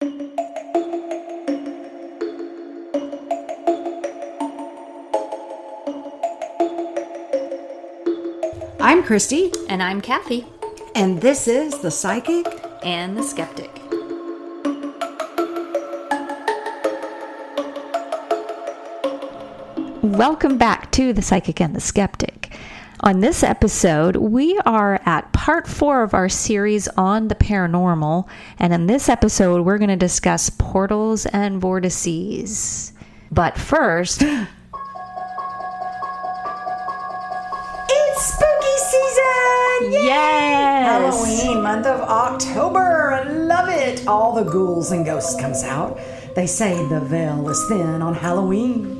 I'm Christy. And I'm Kathy. And this is The Psychic and the Skeptic. Welcome back to The Psychic and the Skeptic. On this episode, we are at part 4 of our series on the paranormal. And in this episode, we're going to discuss portals and vortices. But first... Spooky season! Yay! Yes! Halloween, month of October. I love it. All the ghouls and ghosts comes out. They say the veil is thin on Halloween.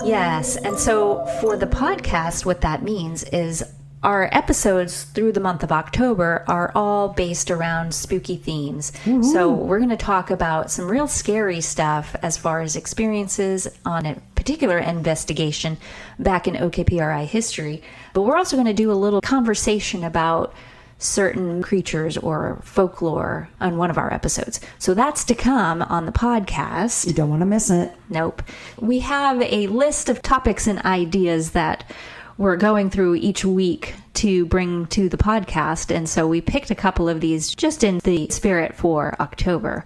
Yes, and so for the podcast, what that means is our episodes through the month of October are all based around spooky themes. Mm-hmm. So we're going to talk about some real scary stuff as far as experiences on a particular investigation back in OKPRI history. But we're also going to do a little conversation about certain creatures or folklore on one of our episodes. So that's to come on the podcast. You don't want to miss it. Nope. We have a list of topics and ideas that we're going through each week to bring to the podcast. And so we picked a couple of these just in the spirit for October.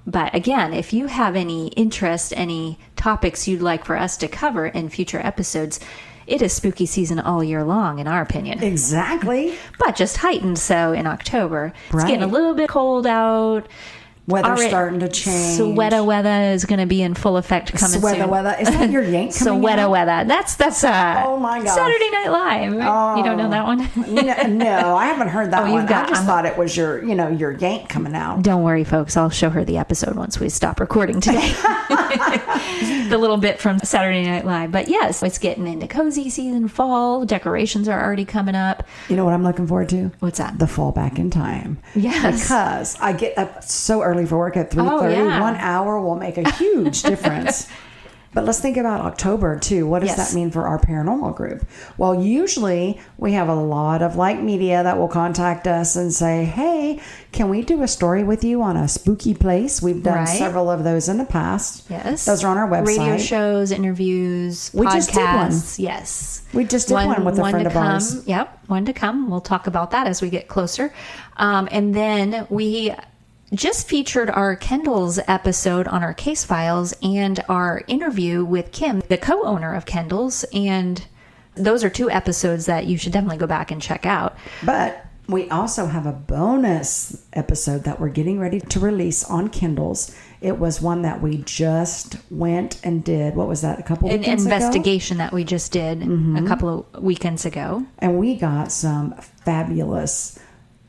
But again, if you have any interest, any topics you'd like for us to cover in future episodes, it is spooky season all year long, in our opinion. Exactly. But just heightened so in October. Right. It's getting a little bit cold out. Weather's starting to change. Sweater weather is going to be in full effect coming soon. Weather. Is that your yank coming out? Sweater weather. That's oh my gosh. Saturday Night Live. Oh. You don't know that one? No, I haven't heard that one. I just thought it was your yank coming out. Don't worry, folks. I'll show her the episode once we stop recording today. The little bit from Saturday Night Live. But yes, it's getting into cozy season, fall. Decorations are already coming up. You know what I'm looking forward to? What's that? The fall back in time. Yes. Because I get up so early for work at 3:30. Oh, yeah. 1 hour will make a huge difference. But let's think about October, too. What does that mean for our paranormal group? Well, usually we have a lot of like media that will contact us and say, hey, can we do a story with you on a spooky place? We've done several of those in the past. Yes. Those are on our website. Radio shows, interviews, podcasts. Just did one. Yes. We just did one with a friend of ours. Yep, one to come. We'll talk about that as we get closer. And then we just featured our Kendall's episode on our case files and our interview with Kim, the co-owner of Kendall's. And those are 2 episodes that you should definitely go back and check out. But we also have a bonus episode that we're getting ready to release on Kindle's. It was one that we just went and did. What was that? A couple weekends ago? An investigation that we just did a couple of weekends ago. And we got some fabulous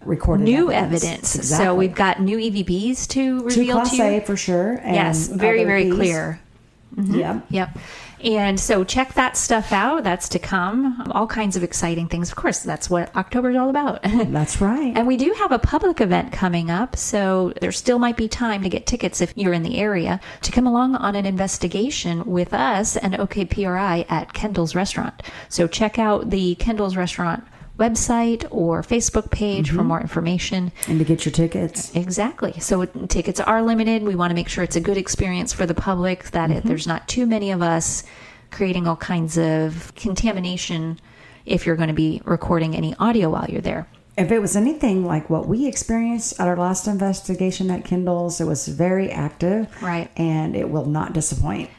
recorded new evidence. Exactly. So we've got new EVPs to reveal to you. 2 Class A for sure. And yes, very, very clear. Mm-hmm. Yep. And so check that stuff out. That's to come. All kinds of exciting things. Of course, that's what October is all about. That's right. And we do have a public event coming up, so there still might be time to get tickets if you're in the area to come along on an investigation with us and OKPRI at Kendall's Restaurant. So check out the Kendall's Restaurant website or Facebook page for more information. And to get your tickets. Exactly. So tickets are limited. We want to make sure it's a good experience for the public, that there's not too many of us creating all kinds of contamination if you're going to be recording any audio while you're there. If it was anything like what we experienced at our last investigation at Kindle's, it was very active. Right. And it will not disappoint.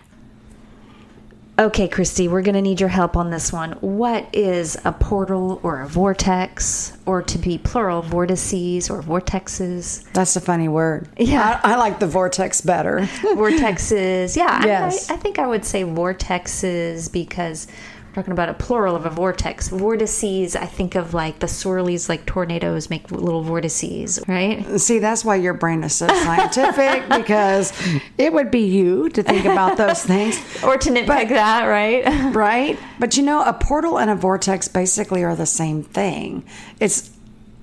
Okay, Christy, we're going to need your help on this one. What is a portal or a vortex, or to be plural, vortices or vortexes? That's a funny word. Yeah. I like the vortex better. Vortexes. Yeah. Yes. I think I would say vortexes because we're talking about a plural of a vortex. Vortices, I think of like the swirlies, like tornadoes make little vortices, right? See, that's why your brain is so scientific, because it would be you to think about those things. Or to nitpick that, right? Right? But you know, a portal and a vortex basically are the same thing. It's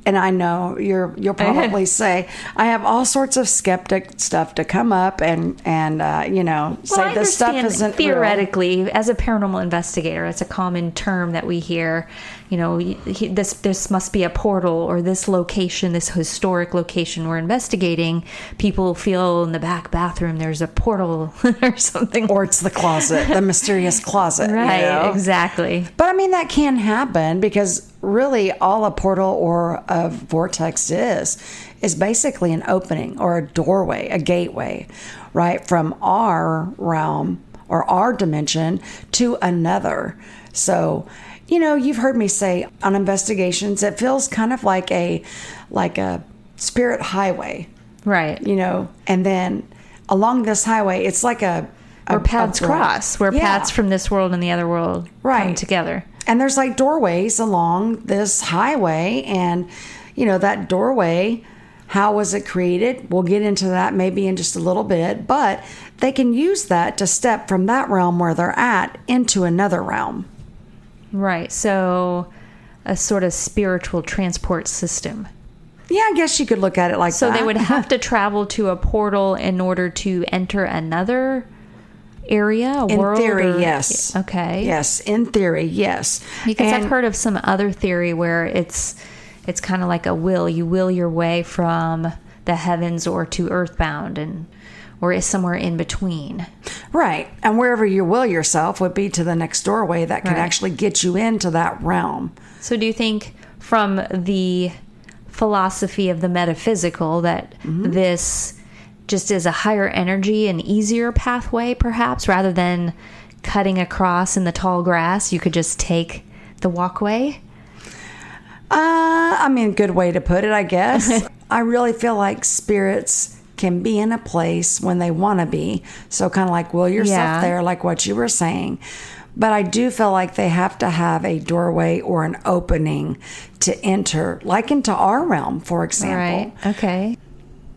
and I know you'll probably say, I have all sorts of skeptic stuff to come up and say this stuff isn't theoretically real. As a paranormal investigator, it's a common term that we hear. This must be a portal, or this location, this historic location we're investigating. People feel in the back bathroom there's a portal or something, or it's the closet, the mysterious closet. Right, exactly. But I mean, that can happen, because really all a portal or a vortex is basically an opening or a doorway, a gateway, right, from our realm or our dimension to another. So, you've heard me say on investigations, it feels kind of like a spirit highway. Right. And then along this highway, it's like where paths cross, where paths from this world and the other world come together. And there's like doorways along this highway, and that doorway, how was it created? We'll get into that maybe in just a little bit, but they can use that to step from that realm where they're at into another realm. Right. So a sort of spiritual transport system. Yeah, I guess you could look at it like that. So they would have to travel to a portal in order to enter another area, world? In theory, yes. Okay. Yes, in theory, yes. Because I've heard of some other theory where it's kind of like a will. You will your way from the heavens or to earthbound, or is somewhere in between. Right. And wherever you will yourself would be to the next doorway that can actually get you into that realm. So do you think, from the philosophy of the metaphysical, that this just is a higher energy, an easier pathway, perhaps, rather than cutting across in the tall grass, you could just take the walkway? Good way to put it, I guess. I really feel like spirits can be in a place when they want to be. So kind of like will yourself there, like what you were saying. But I do feel like they have to have a doorway or an opening to enter, like into our realm, for example. Right. Okay.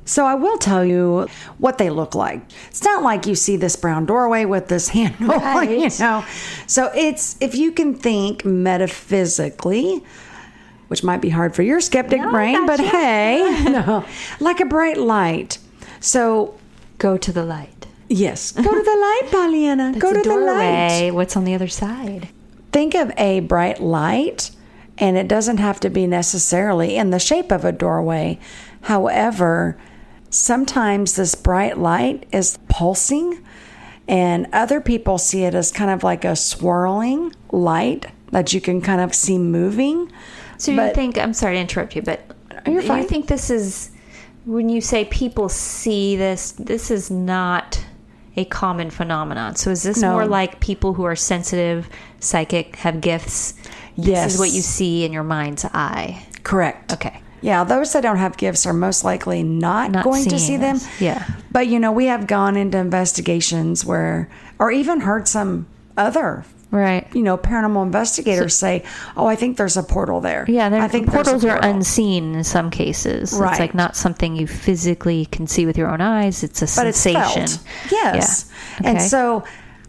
So I will tell you what they look like. It's not like you see this brown doorway with this handle, right. So it's, if you can think metaphysically, which might be hard for your skeptic brain, but hey, like a bright light. So go to the light. Yes. Go to the light, Pollyanna. Go to the light. What's on the other side? Think of a bright light, and it doesn't have to be necessarily in the shape of a doorway. However, sometimes this bright light is pulsing, and other people see it as kind of like a swirling light that you can kind of see moving. So you think, I'm sorry to interrupt you, but you're fine. You think this is, when you say people see this is not a common phenomenon. So is this more like people who are sensitive, psychic, have gifts? Yes. This is what you see in your mind's eye. Correct. Okay. Yeah, those that don't have gifts are most likely not going to see them. Yeah. But, we have gone into investigations or even heard some other paranormal investigators say, I think there's a portal there. Yeah, I think portals are unseen in some cases. Right. It's like not something you physically can see with your own eyes. It's a sensation. It's felt. Yes. Yeah. Okay. And so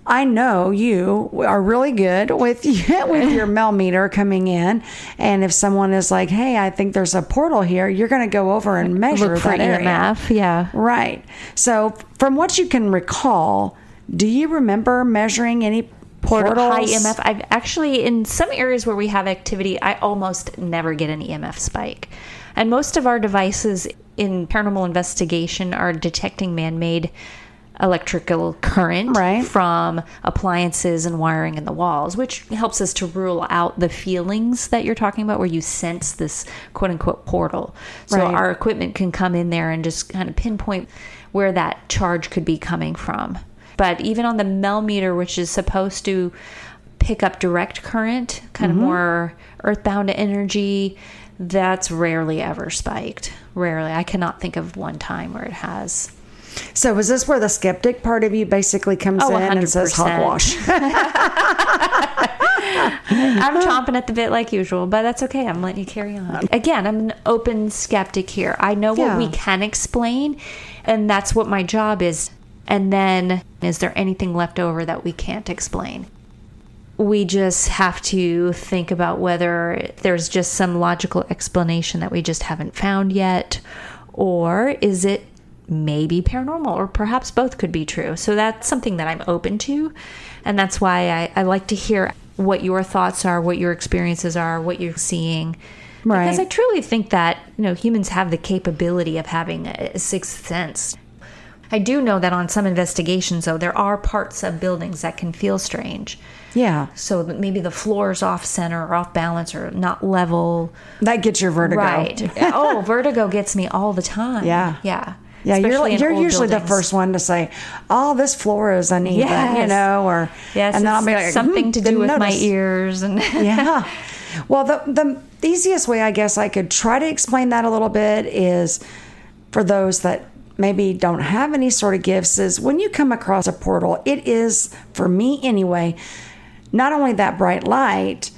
I know you are really good with your millimeter coming in. And if someone is like, hey, I think there's a portal here, you're going to go over and measure for that area. EMF. Yeah. Right. So from what you can recall, do you remember measuring any portals? High EMF. I've actually, in some areas where we have activity, I almost never get an EMF spike. And most of our devices in paranormal investigation are detecting man-made electrical current from appliances and wiring in the walls, which helps us to rule out the feelings that you're talking about, where you sense this quote-unquote portal. So our equipment can come in there and just kind of pinpoint where that charge could be coming from. But even on the millimeter, which is supposed to pick up direct current, kind of more earthbound energy, that's rarely ever spiked. Rarely. I cannot think of one time where it has. So is this where the skeptic part of you basically comes in 100%. and says hogwash? I'm chomping at the bit like usual, but that's okay. I'm letting you carry on. Again, I'm an open skeptic here. I know what we can explain, and that's what my job is. And then, is there anything left over that we can't explain? we just have to think about whether there's just some logical explanation that we just haven't found yet, or is it maybe paranormal, or perhaps both could be true. So that's something that I'm open to, and that's why I like to hear what your thoughts are, what your experiences are, what you're seeing. Right. Because I truly think that, humans have the capability of having a sixth sense. I do know that on some investigations, though, there are parts of buildings that can feel strange. Yeah. So maybe the floor's off center or off balance or not level. That gets your vertigo. Right. Oh, vertigo gets me all the time. Yeah. Yeah. Yeah, you're usually buildings. the first one to say, "Oh, this floor is uneven," or yes, and then I'll be like, something to do with my notice. ears, and yeah. Well, the easiest way I guess I could try to explain that a little bit is for those that maybe don't have any sort of gifts is when you come across a portal, it is, for me anyway, not only that bright light,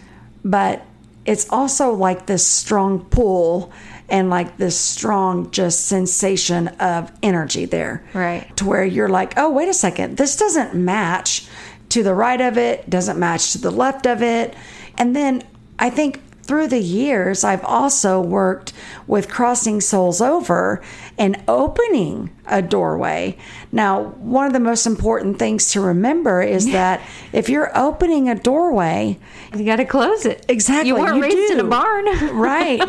but it's also like this strong pull and like this strong just sensation of energy there. Right. To where you're like, oh, wait a second, this doesn't match to the right of it, doesn't match to the left of it. And then I think through the years, I've also worked with crossing souls over and opening a doorway. Now, one of the most important things to remember is that if you're opening a doorway, you got to close it. Exactly. You weren't raised in a barn. Right.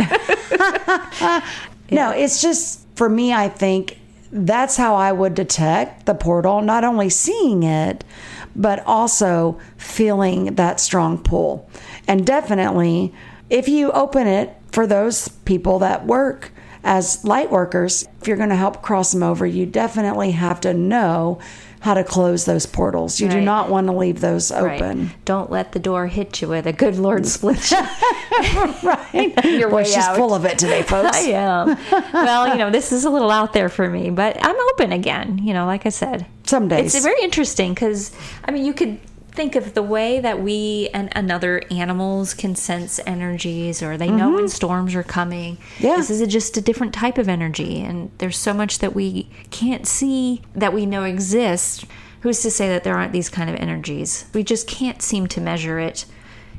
No, it's just, for me, I think that's how I would detect the portal, not only seeing it, but also feeling that strong pull. And definitely, if you open it for those people that work as light workers, if you're going to help cross them over, you definitely have to know how to close those portals. You do not want to leave those open. Right. Don't let the door hit you with a good Lord split you. Right. Your way she's out. full of it today, folks. I am. Well, this is a little out there for me, but I'm open again, like I said. Some days. It's very interesting because, you could think of the way that we and other animals can sense energies, or they know when storms are coming. Yeah. This is just a different type of energy, and there's so much that we can't see that we know exists. Who's to say that there aren't these kind of energies? We just can't seem to measure it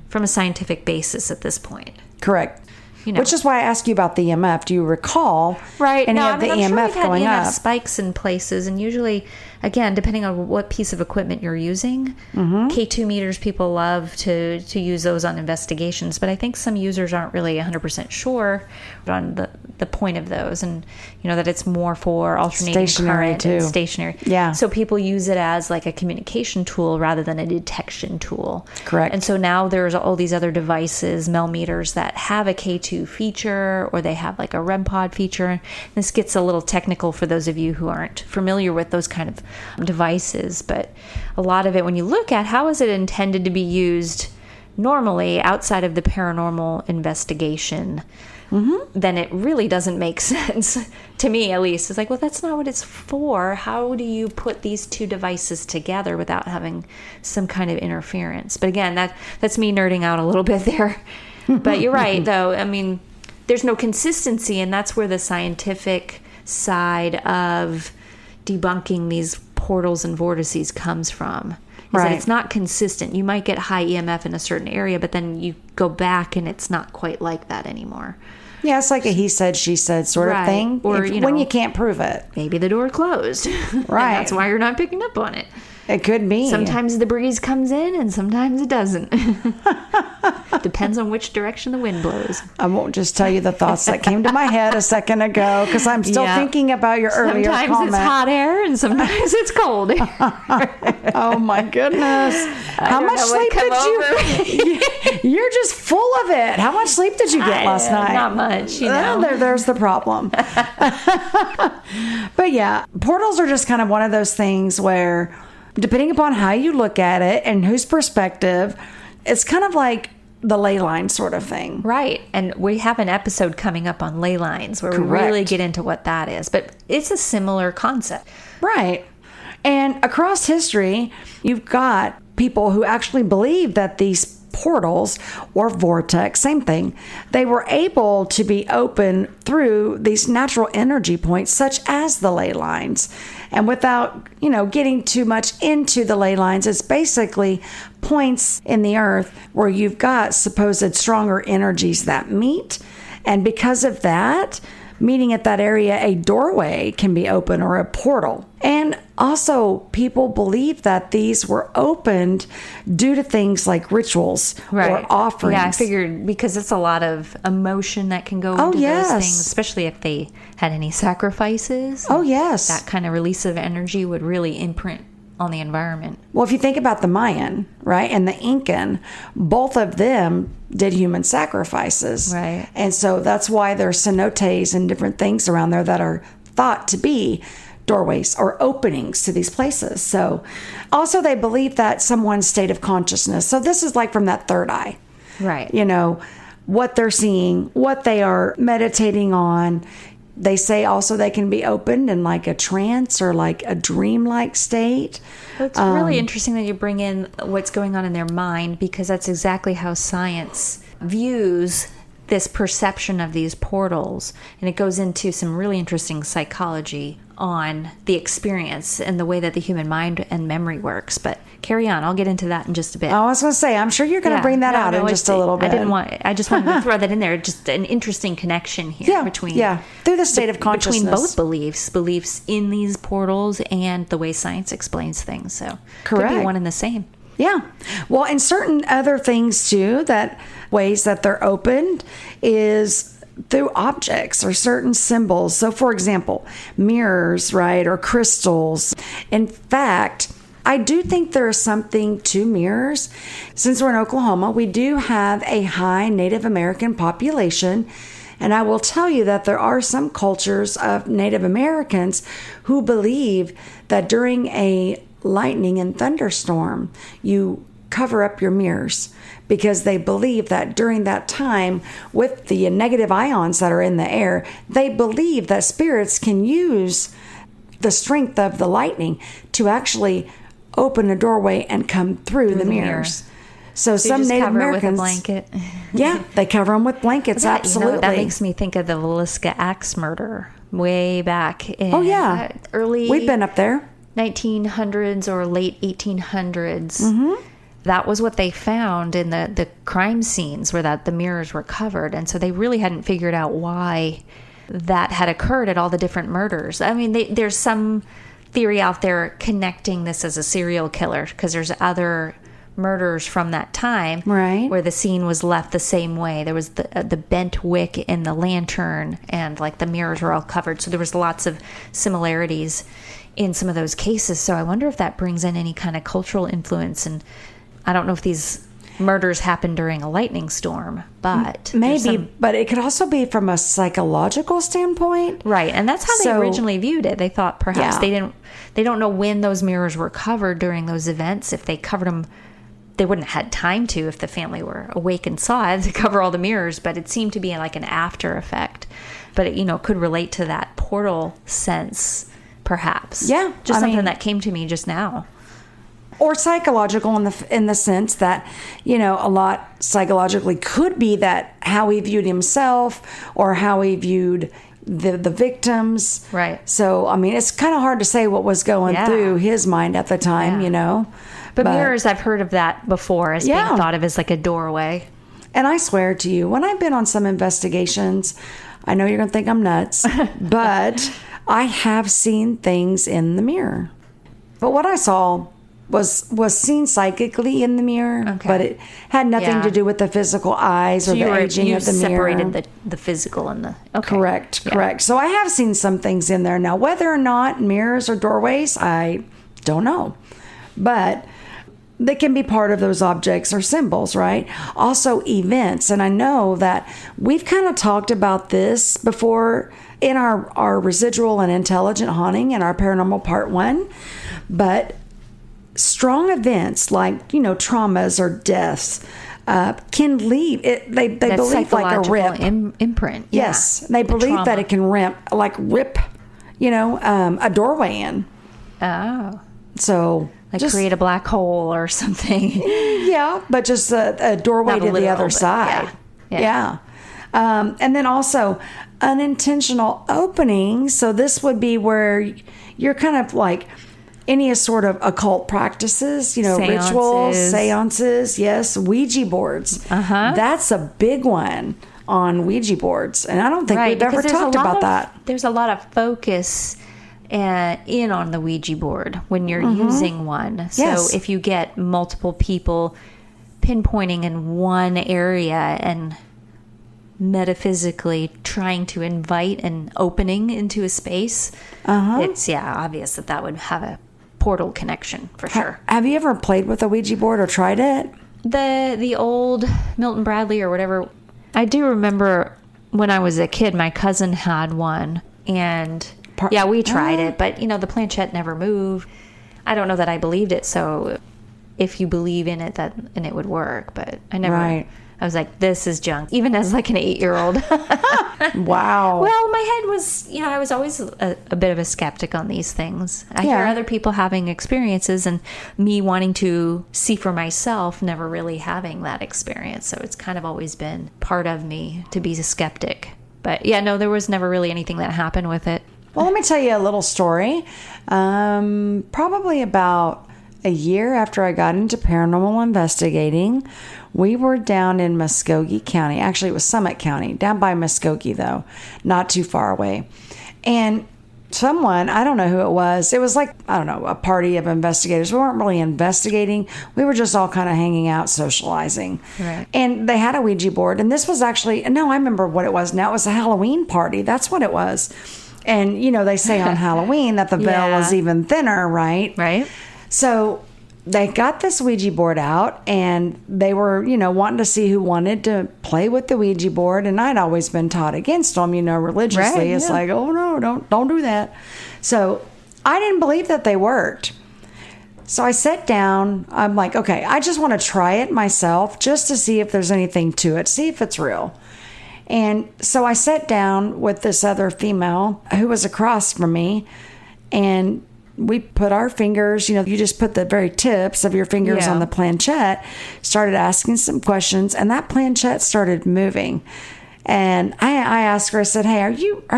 from a scientific basis at this point. Correct. Which is why I asked you about the EMF. Do you recall any of the I'm EMF sure we've had going EMF up? spikes in places, and usually, again, depending on what piece of equipment you're using, K2 meters, people love to use those on investigations, but I think some users aren't really 100% sure on the point of those, and that it's more for alternating Stationary current too. and stationary. Yeah. So people use it as like a communication tool rather than a detection tool. Correct. And so now there's all these other devices, Mel meters, that have a K2 feature, or they have like a REM pod feature. This gets a little technical for those of you who aren't familiar with those kind of devices, but a lot of it, when you look at how is it intended to be used normally outside of the paranormal investigation, then it really doesn't make sense to me, at least. It's like, well, that's not what it's for. How do you put these two devices together without having some kind of interference? But again, that's me nerding out a little bit there. But you're right, though. There's no consistency, and that's where the scientific side of debunking these portals and vortices comes from. Is that it's not consistent. You might get high EMF in a certain area, but then you go back and it's not quite like that anymore. Yeah, it's like a he said, she said sort of thing. Or, when you can't prove it. Maybe the door closed. Right. And that's why you're not picking up on it. It could be. Sometimes the breeze comes in and sometimes it doesn't. Depends on which direction the wind blows. I won't just tell you the thoughts that came to my head a second ago because I'm still thinking about your earlier sometimes comment. Sometimes it's hot air and sometimes it's cold air. Oh my goodness. How much sleep did you? You're just full of it. How much sleep did you get last night? Not much, There's the problem. But yeah, portals are just kind of one of those things where, depending upon how you look at it and whose perspective, it's kind of like the ley line sort of thing. Right. And we have an episode coming up on ley lines where we really get into what that is. But it's a similar concept. Right. And across history, you've got people who actually believe that these portals or vortex, same thing. They were able to be open through these natural energy points, such as the ley lines. And without, getting too much into the ley lines, it's basically points in the earth where you've got supposed stronger energies that meet. And because of that, meeting at that area, a doorway can be open or a portal. And also, people believe that these were opened due to things like rituals or offerings. Yeah, I figured because it's a lot of emotion that can go into those things, especially if they had any sacrifices. Oh, yes. That kind of release of energy would really imprint on the environment. Well, if you think about the Mayan, right, and the Incan, both of them did human sacrifices. Right. And so that's why there's cenotes and different things around there that are thought to be doorways or openings to these places. So also they believe that someone's state of consciousness. So this is like from that third eye. Right. What they're seeing, what they are meditating on. They say also they can be opened in like a trance or like a dreamlike state. It's really interesting that you bring in what's going on in their mind, because that's exactly how science views this perception of these portals. And it goes into some really interesting psychology on the experience and the way that the human mind and memory works. But carry on. I'll get into that in just a bit. I was going to say, I'm sure you're going to bring that out in just a little bit. I just wanted to throw that in there. Just an interesting connection here between through the state of consciousness. Between both beliefs in these portals and the way science explains things. So correct. Could be one and the same. Yeah. Well, and certain other things too, that ways that they're opened is through objects or certain symbols. So for example, mirrors, right, or crystals. In fact, I do think there is something to mirrors. Since we're in Oklahoma, we do have a high Native American population. And I will tell you that there are some cultures of Native Americans who believe that during a lightning and thunderstorm, you cover up your mirrors, because they believe that during that time, with the negative ions that are in the air, they believe that spirits can use the strength of the lightning to actually open a doorway and come through the mirrors. So some Native Americans, with a blanket. Yeah, they cover them with blankets. Absolutely. That makes me think of the Villisca axe murder way back in early. We've been up there. 1900s or late 1800s. Mm-hmm. That was what they found in the crime scenes, where the mirrors were covered. And so they really hadn't figured out why that had occurred at all the different murders. I mean, there's some theory out there connecting this as a serial killer, because there's other murders from that time where the scene was left the same way. There was the bent wick in the lantern, and like the mirrors were all covered. So there was lots of similarities in some of those cases. So I wonder if that brings in any kind of cultural influence. And I don't know if these murders happened during a lightning storm, but maybe, but it could also be from a psychological standpoint. Right. And that's how they originally viewed it. They thought perhaps they don't know when those mirrors were covered during those events. If they covered them, they wouldn't have had time to, if the family were awake and saw it, to cover all the mirrors, but it seemed to be like an after effect. But it, could relate to that portal sense, perhaps. Yeah. Just something that came to me just now. Or psychological in the sense that, a lot psychologically could be that how he viewed himself or how he viewed the victims. Right. So, it's kind of hard to say what was going through his mind at the time, But mirrors, I've heard of that before as being thought of as like a doorway. And I swear to you, when I've been on some investigations, I know you're going to think I'm nuts, but I have seen things in the mirror. But what I saw was seen psychically in the mirror, but it had nothing to do with the physical eyes or the aging of the mirror. You separated the physical and the... Okay. Correct. So I have seen some things in there. Now, whether or not mirrors or doorways, I don't know. But they can be part of those objects or symbols, right? Also events. And I know that we've kind of talked about this before in our residual and intelligent haunting in our paranormal part 1. But strong events like, traumas or deaths can leave. They believe like a rip. Imprint. Yes. They believe that it can rip a doorway in. Oh. So... Like create a black hole or something. Yeah, but just a doorway to the other side. Yeah. And then also unintentional opening. So this would be where you're kind of like any sort of occult practices, rituals, seances. Yes, Ouija boards. That's a big one on Ouija boards. And I don't think we've ever talked about that. There's a lot of focus in on the Ouija board when you're using one. So if you get multiple people pinpointing in one area and metaphysically trying to invite an opening into a space, it's obvious that would have a portal connection for sure. Have you ever played with a Ouija board or tried it? The old Milton Bradley or whatever. I do remember when I was a kid, my cousin had one, and we tried it, but the planchette never moved. I don't know that I believed it, so if you believe in it, and it would work, but I never. Right. I was like, this is junk, even as like an 8-year-old. Wow. Well, my head was, I was always a bit of a skeptic on these things. I hear other people having experiences and me wanting to see for myself, never really having that experience. So it's kind of always been part of me to be a skeptic. But there was never really anything that happened with it. Well, let me tell you a little story. Probably about a year after I got into paranormal investigating, we were down in Muskogee County. Actually, it was Summit County, down by Muskogee, though, not too far away. And someone, I don't know who it was like, I don't know, a party of investigators. We weren't really investigating. We were just all kind of hanging out, socializing. Right. And they had a Ouija board. And this was actually, no, I remember what it was now. It was a Halloween party. That's what it was. And, they say on Halloween that the veil is even thinner, right? Right. So they got this Ouija board out, and they were, wanting to see who wanted to play with the Ouija board. And I'd always been taught against them, religiously. Right, it's like, oh no, don't do that. So I didn't believe that they worked. So I sat down. I'm like, okay, I just want to try it myself just to see if there's anything to it, see if it's real. And so I sat down with this other female who was across from me, and we put our fingers, you just put the very tips of your fingers on the planchette, started asking some questions, and that planchette started moving. And I asked her, I said, hey, are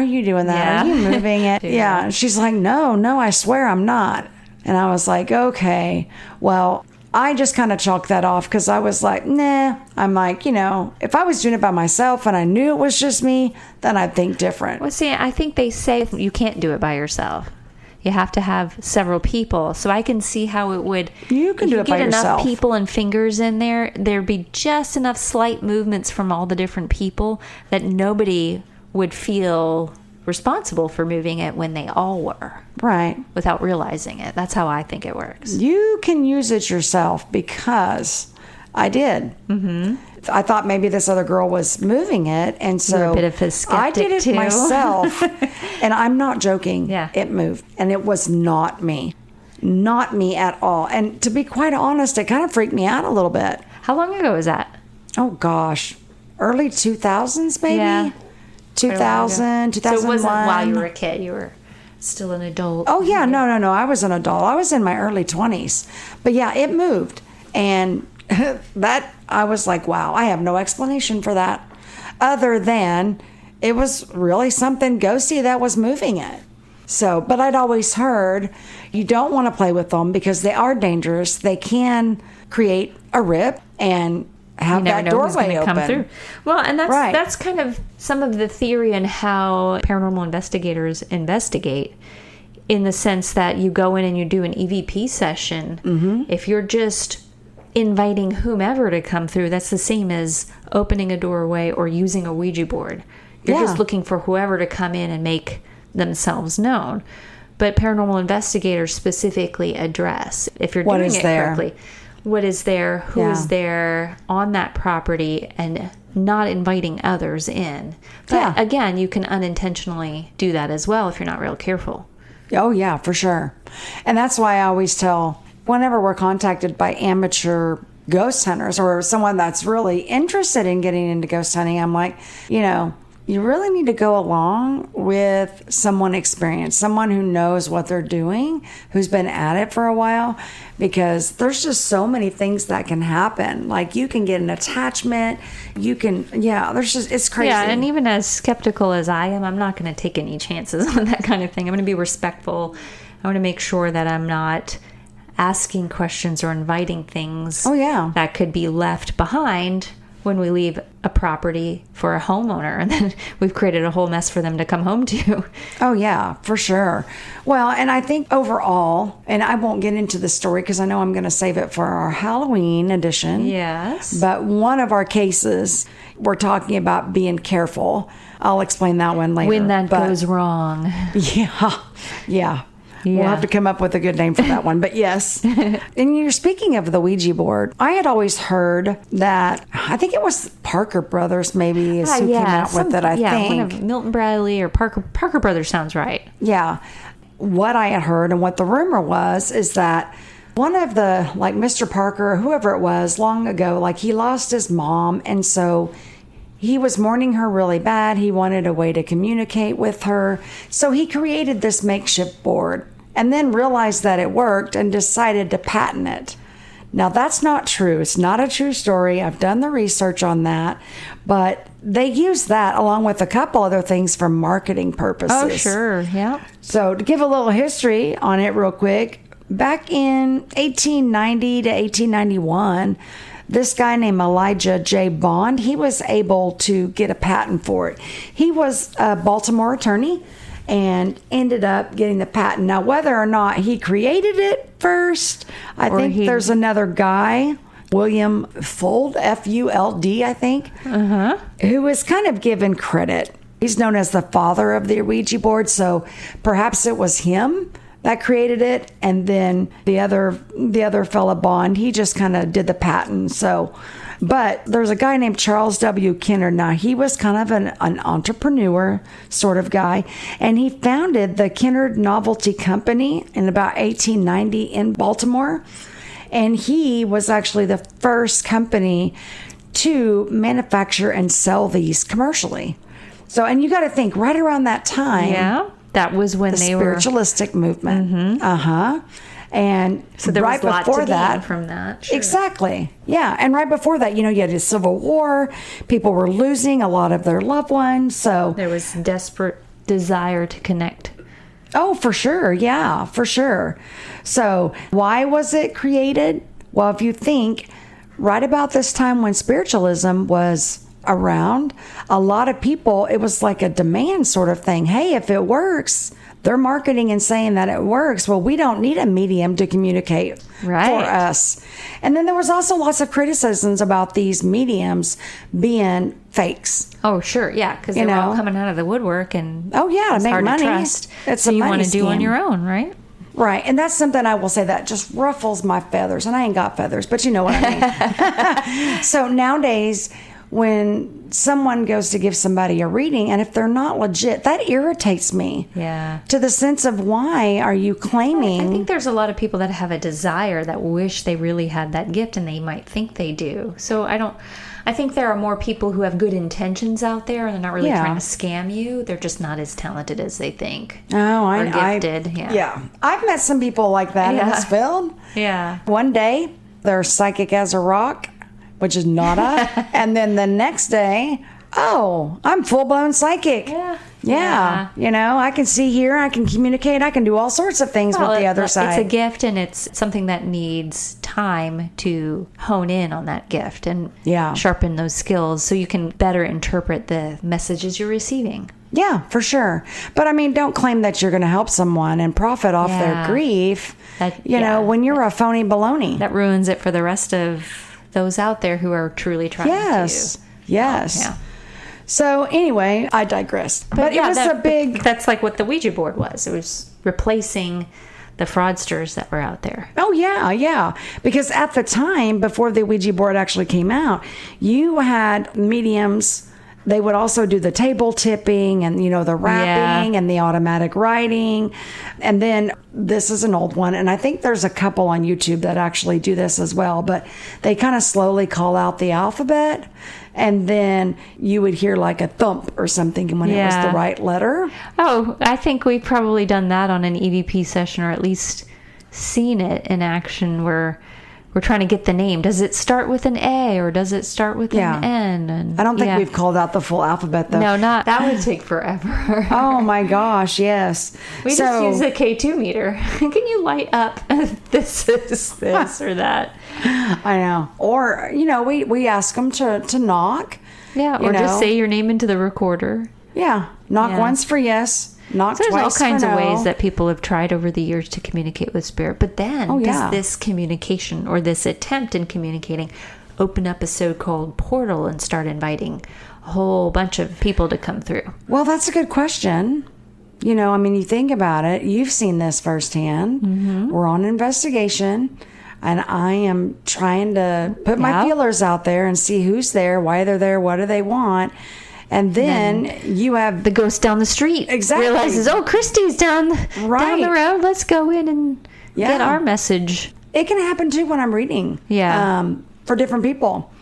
you doing that? Are you moving it? Yeah. And she's like, no, I swear I'm not. And I was like, okay, well, I just kind of chalked that off because I was like, nah. I'm like, if I was doing it by myself and I knew it was just me, then I'd think different. Well, see, I think they say you can't do it by yourself. You have to have several people. So I can see how it would. You can do it by yourself. If you get enough people and fingers in there, there'd be just enough slight movements from all the different people that nobody would feel responsible for moving it when they all were. Right. Without realizing it. That's how I think it works. You can use it yourself because I did. Mm-hmm. I thought maybe this other girl was moving it, and so you're a bit of a skeptic I did it too. myself. And I'm not joking. Yeah. It moved, and it was not me at all. And to be quite honest, it kind of freaked me out a little bit. How long ago was that? Oh gosh, early 2000s, maybe. Yeah. 2000, 2001. So it wasn't while you were a kid. You were still an adult. Oh yeah, no. I was an adult. I was in my early 20s, but yeah, it moved, and that I was like, wow, I have no explanation for that other than it was really something ghosty that was moving it. So, but I'd always heard you don't want to play with them because they are dangerous. They can create a rip and have that doorway open. Come through. Well, and that's kind of some of the theory in how paranormal investigators investigate, in the sense that you go in and you do an EVP session. Mm-hmm. If you're just inviting whomever to come through, that's the same as opening a doorway or using a Ouija board. You're just looking for whoever to come in and make themselves known. But paranormal investigators specifically address, if you're doing it correctly, what is there, who is there on that property, and not inviting others in. But again, you can unintentionally do that as well if you're not real careful. Oh yeah, for sure. And that's why I always tell, whenever we're contacted by amateur ghost hunters or someone that's really interested in getting into ghost hunting, I'm like, you really need to go along with someone experienced, someone who knows what they're doing, who's been at it for a while, because there's just so many things that can happen. Like you can get an attachment, it's crazy. Yeah, and even as skeptical as I am, I'm not going to take any chances on that kind of thing. I'm going to be respectful. I want to make sure that I'm not asking questions or inviting things that could be left behind when we leave a property for a homeowner, and then we've created a whole mess for them to come home to. Oh, yeah, for sure. Well, and I think overall, and I won't get into the story because I know I'm going to save it for our Halloween edition. Yes. But one of our cases, we're talking about being careful. I'll explain that one later. When that goes wrong. Yeah. We'll have to come up with a good name for that one. But yes. And you're speaking of the Ouija board. I had always heard that, I think it was Parker Brothers maybe is who came out with it, I think. One of Milton Bradley or Parker Brothers sounds right. Yeah. What I had heard and what the rumor was is that one of the, like Mr. Parker, whoever it was long ago, like he lost his mom. And so he was mourning her really bad. He wanted a way to communicate with her. So he created this makeshift board and then realized that it worked and decided to patent it. Now, that's not true. It's not a true story. I've done the research on that. But they use that along with a couple other things for marketing purposes. Oh, sure. Yeah. So to give a little history on it real quick, back in 1890 to 1891, this guy named Elijah J. Bond, he was able to get a patent for it. He was a Baltimore attorney and ended up getting the patent. Now, whether or not he created it first, I think there's another guy, William Fuld, F-U-L-D, I think, who was kind of given credit. He's known as the father of the Ouija board, so perhaps it was him that created it, and then the other fella Bond, he just kind of did the patent. So, but there's a guy named Charles W. Kennard. Now, he was kind of an entrepreneur sort of guy, and he founded the Kennard Novelty Company in about 1890 in Baltimore, and he was actually the first company to manufacture and sell these commercially. So, and you got to think right around that time. Yeah. That was when they were spiritualistic movement. And so there right was a lot before to that, gain from that. Sure. Exactly. Yeah. And right before that, you had a civil war. People were losing a lot of their loved ones. So there was desperate desire to connect. Oh, for sure. Yeah, for sure. So why was it created? Well, if you think right about this time when spiritualism was around, a lot of people, it was like a demand sort of thing. Hey, if it works, they're marketing and saying that it works. Well, we don't need a medium to communicate for us. And then there was also lots of criticisms about these mediums being fakes. Oh, sure. Yeah, because they're all coming out of the woodwork, and to make hard money. To trust. It's so a you money want to do scheme. on your own, right? Right. And that's something I will say that just ruffles my feathers. And I ain't got feathers, but you know what I mean. So nowadays, when someone goes to give somebody a reading, and if they're not legit, that irritates me. Yeah. To the sense of, why are you claiming? I think there's a lot of people that have a desire that wish they really had that gift, and they might think they do. So I think there are more people who have good intentions out there, and they're not really trying to scam you. They're just not as talented as they think. Or gifted. Yeah. I've met some people like that in this field. Yeah. One day, they're psychic as a rock, which is nada. And then the next day, I'm full-blown psychic. Yeah. I can see here, I can communicate, I can do all sorts of things with the other side. It's a gift, and it's something that needs time to hone in on that gift and sharpen those skills so you can better interpret the messages you're receiving. Yeah, for sure. But I mean, don't claim that you're going to help someone and profit off their grief, when you're a phony baloney. That ruins it for the rest of those out there who are truly trying to. Yes. Yeah. So anyway, I digressed. But it was a big... That's like what the Ouija board was. It was replacing the fraudsters that were out there. Oh, yeah. Because at the time, before the Ouija board actually came out, you had mediums. They would also do the table tipping and, the rapping and the automatic writing. And then this is an old one. And I think there's a couple on YouTube that actually do this as well. But they kind of slowly call out the alphabet. And then you would hear like a thump or something when it was the right letter. Oh, I think we've probably done that on an EVP session, or at least seen it in action where we're trying to get the name. Does it start with an A or does it start with an N? And I don't think we've called out the full alphabet, though. No, not. That would take forever. Oh, my gosh, yes. We just use a K2 meter. Can you light up this is this or that? I know. Or, we ask them to knock. Yeah, or just say your name into the recorder. Yeah. Knock once for yes. Knock There's twice all kinds for of no. ways that people have tried over the years to communicate with spirit. But then does this communication or this attempt in communicating open up a so-called portal and start inviting a whole bunch of people to come through? Well, that's a good question. You think about it. You've seen this firsthand. Mm-hmm. We're on investigation. And I am trying to put my feelers out there and see who's there, why they're there, what do they want. And then you have the ghost down the street. Exactly. Realizes, Christy's down the road. Let's go in and get our message. It can happen too when I'm reading. Yeah. For different people,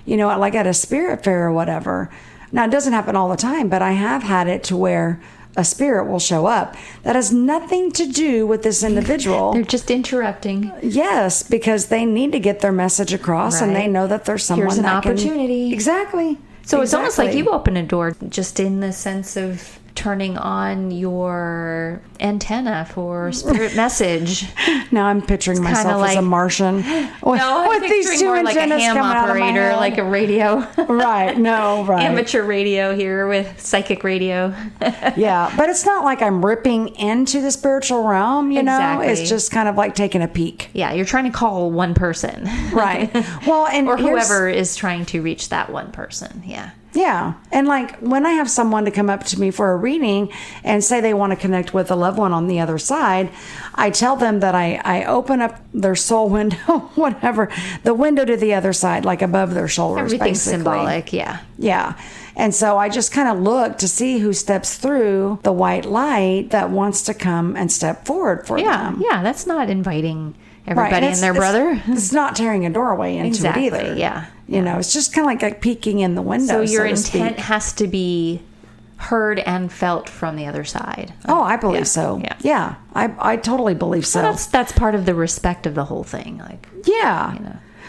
like at a spirit fair or whatever. Now it doesn't happen all the time, but I have had it to where a spirit will show up that has nothing to do with this individual. They're just interrupting. Yes, because they need to get their message across, and they know that there's someone Here's an that opportunity. Exactly. So it's almost like you open a door just in the sense of turning on your antenna for spirit message. Now I'm picturing myself as a Martian. I'm picturing more like a ham operator, like a radio. Right. Amateur radio here with psychic radio. Yeah, but it's not like I'm ripping into the spiritual realm, Exactly. It's just kind of like taking a peek. Yeah, you're trying to call one person. Right. Well, and or whoever is trying to reach that one person. Yeah. Yeah. And like when I have someone to come up to me for a reading and say they want to connect with a loved one on the other side, I tell them that I open up their soul window, whatever, the window to the other side, like above their shoulders. Everything's basically. symbolic. Yeah. Yeah. And so I just kind of look to see who steps through the white light that wants to come and step forward for them. Yeah. That's not inviting everybody and their brother. It's not tearing a doorway into it either. Yeah. It's just kind of like peeking in the window. So your intent has to be heard and felt from the other side. Oh, I believe so. Yeah. I totally believe so. Well, that's part of the respect of the whole thing.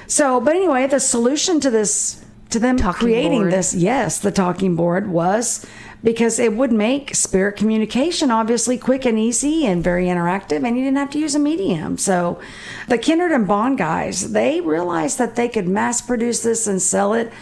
So, but anyway, the solution to this, to them creating this, the talking board was because it would make spirit communication obviously quick and easy and very interactive, and you didn't have to use a medium. So the Kindred and Bond guys, they realized that they could mass produce this and sell it,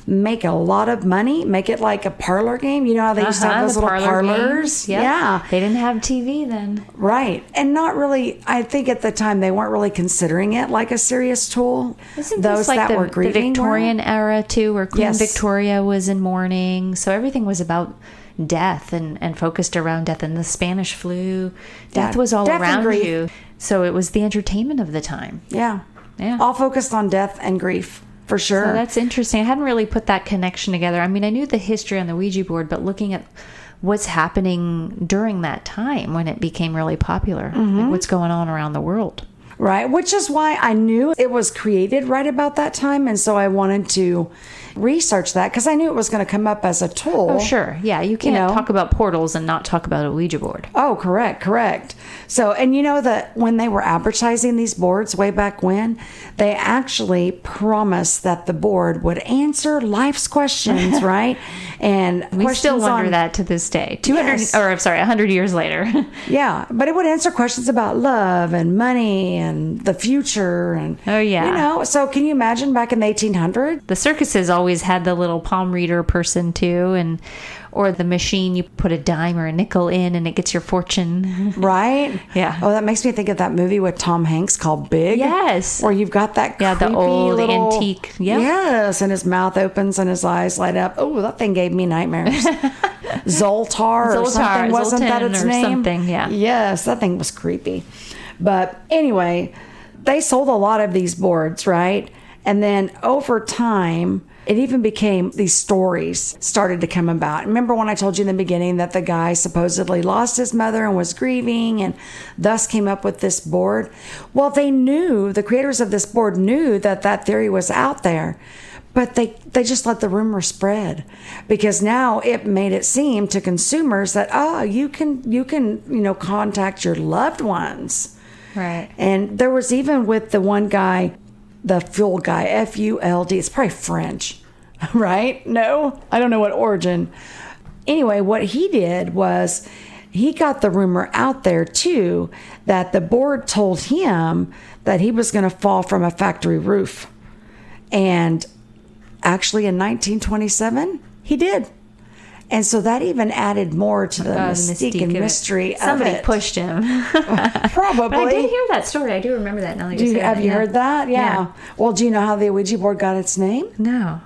make a lot of money, make it like a parlor game. You know how they used to have those little parlors? Yep. Yeah. They didn't have TV then. Right. And not really, I think at the time they weren't really considering it like a serious tool. Isn't those like that were grieving the Victorian era too, where Queen Victoria was in mourning? So everything was about death and focused around death. And the Spanish flu, death was all around you. So it was the entertainment of the time. Yeah. All focused on death and grief. For sure. So that's interesting. I hadn't really put that connection together. I mean, I knew the history on the Ouija board, but looking at what's happening during that time when it became really popular, like what's going on around the world. Right. Which is why I knew it was created right about that time. And so I wanted to research that because I knew it was going to come up as a tool. Oh, sure. Yeah. You can't talk about portals and not talk about a Ouija board. Oh, correct. So, and you know that when they were advertising these boards way back when, they actually promised that the board would answer life's questions, right? And we still wonder that to this day. 100 years later. Yeah. But it would answer questions about love and money and the future. And so can you imagine back in the 1800s? The circuses always had the little palm reader person too, or the machine you put a dime or a nickel in and it gets your fortune. Right? Yeah. Oh, that makes me think of that movie with Tom Hanks called Big. Yes. Where you've got that creepy the old little, antique. Yep. Yes, and his mouth opens and his eyes light up. Oh, that thing gave me nightmares. Zoltar or something. Wasn't that its name? Something, yeah. Yes, that thing was creepy. But anyway, they sold a lot of these boards, right? And then over time, it even became these stories started to come about. Remember when I told you in the beginning that the guy supposedly lost his mother and was grieving and thus came up with this board? Well, they knew, the creators of this board knew that theory was out there. But they just let the rumor spread, because now it made it seem to consumers that, you can contact your loved ones. Right. And there was even with the one guy, the fuel guy, FULD, it's probably French, right? No, I don't know what origin. Anyway, what he did was he got the rumor out there too, that the board told him that he was going to fall from a factory roof. And actually, in 1927, he did. And so that even added more to the mystique and mystery of it. Somebody pushed him. Probably. But I did hear that story. I do remember that. Now that you say have that. you heard that? Yeah. Well, do you know how the Ouija board got its name? No.